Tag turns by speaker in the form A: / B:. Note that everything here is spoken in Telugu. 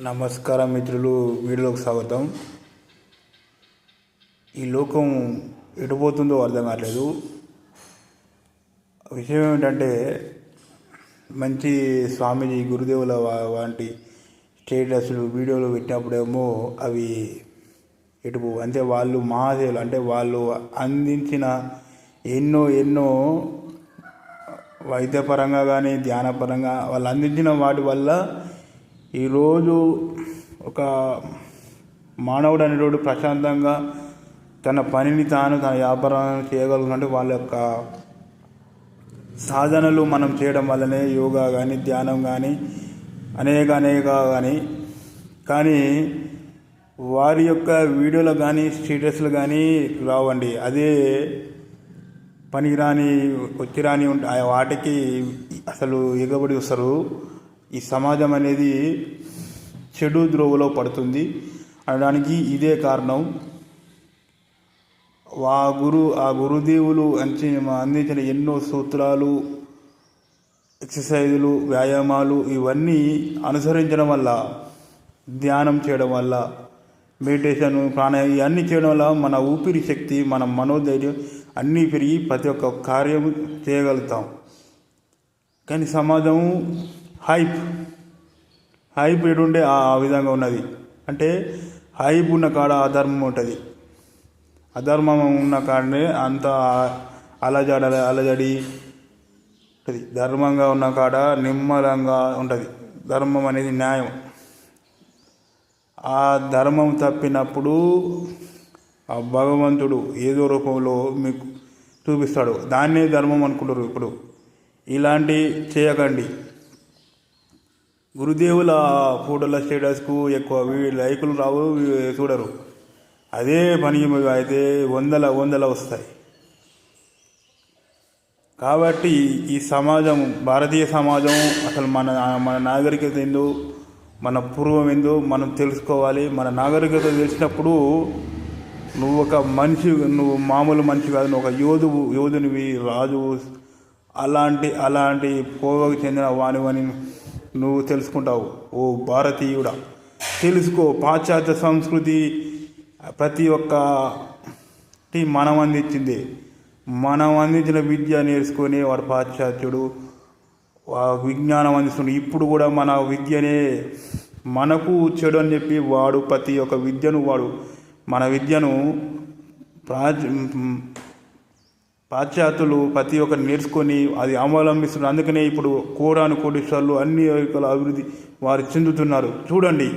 A: నమస్కారం మిత్రులు, వీడియోకి స్వాగతం. ఈ లోకం ఎటుపోతుందో అర్థం కావట్లేదు. విషయం ఏమిటంటే, మంచి స్వామీజీ గురుదేవుల వంటి స్టేటస్లు వీడియోలు పెట్టినప్పుడేమో అవి ఎటుపో అంటే వాళ్ళు మహాదేవులు, అంటే వాళ్ళు అందించిన ఎన్నో వైద్యపరంగా కానీ ధ్యానపరంగా వాళ్ళు అందించిన వాటి వల్ల ఈరోజు ఒక మానవుడు అనేవాడు ప్రశాంతంగా తన పనిని తన వ్యాపారం చేయగలుగుతుంటే వాళ్ళ యొక్క సాధనలు మనం చేయడం వల్లనే యోగా కానీ ధ్యానం కానీ అనేక కానీ వారి యొక్క వీడియోలు కానీ స్టేటస్లు కానీ రావండి. అదే పనికిరాని వచ్చిరాని వాటికి అసలు ఎగబడి వస్తారు. ఈ సమాజం అనేది చెడు ద్రోవలో పడుతుంది అనడానికి ఇదే కారణం. ఆ గురుదేవులు అందించిన ఎన్నో సూత్రాలు, ఎక్సర్సైజులు, వ్యాయామాలు ఇవన్నీ అనుసరించడం వల్ల, ధ్యానం చేయడం వల్ల, మెడిటేషన్, ప్రాణాయామం ఇవన్నీ చేయడం వల్ల మన ఊపిరి శక్తి, మన మనోధైర్యం అన్నీ పెరిగి ప్రతి ఒక్క కార్యం చేయగలుగుతాం. కానీ సమాజం హైప్ ఎటుండే ఆ విధంగా ఉన్నది. అంటే హైప్ ఉన్న కాడ అధర్మం ఉంటుంది, అధర్మం ఉన్న కాడనే అంత అలజడి ఉంటుంది. ధర్మంగా ఉన్న కాడ నిమ్మలంగా ఉంటుంది. ధర్మం అనేది న్యాయం. ఆ ధర్మం తప్పినప్పుడు ఆ భగవంతుడు ఏదో రూపంలో మీకు చూపిస్తాడు. దాన్నే ధర్మం అనుకుంటారు. ఇప్పుడు ఇలాంటి చేయకండి. గురుదేవుల ఫోటోల స్టేటస్కు ఎక్కువ లైకులు రావు, చూడరు. అదే పని అయితే వందల వస్తాయి. కాబట్టి ఈ సమాజం, భారతీయ సమాజం అసలు మన నాగరికత ఏందో, మన పూర్వం ఏందో మనం తెలుసుకోవాలి. మన నాగరికత తెలిసినప్పుడు నువ్వు ఒక మనిషి, నువ్వు మామూలు మనిషి కాదు, నువ్వు ఒక యోధునివి, రాజు, అలాంటి పోవకు చెందిన వానివని నువ్వు తెలుసుకుంటావు. ఓ భారతీయుడా, తెలుసుకో. పాశ్చాత్య సంస్కృతి ప్రతి ఒక్కటి మనం అందించింది. మనం అందించిన విద్య నేర్చుకొని వాడు పాశ్చాత్యుడు విజ్ఞానం అందిస్తుంది. ఇప్పుడు కూడా మన విద్యనే మనకు చెడు అని చెప్పి వాడు ప్రతి ఒక్క విద్యను మన విద్యను పాశ్చాత్యులు ప్రతి ఒక్కరు నేర్చుకొని అది అవలంబిస్తున్నారు. అందుకనే ఇప్పుడు కోటాను కోటీశ్వర్లు అన్ని అభివృద్ధి వారు చెందుతున్నారు. చూడండి.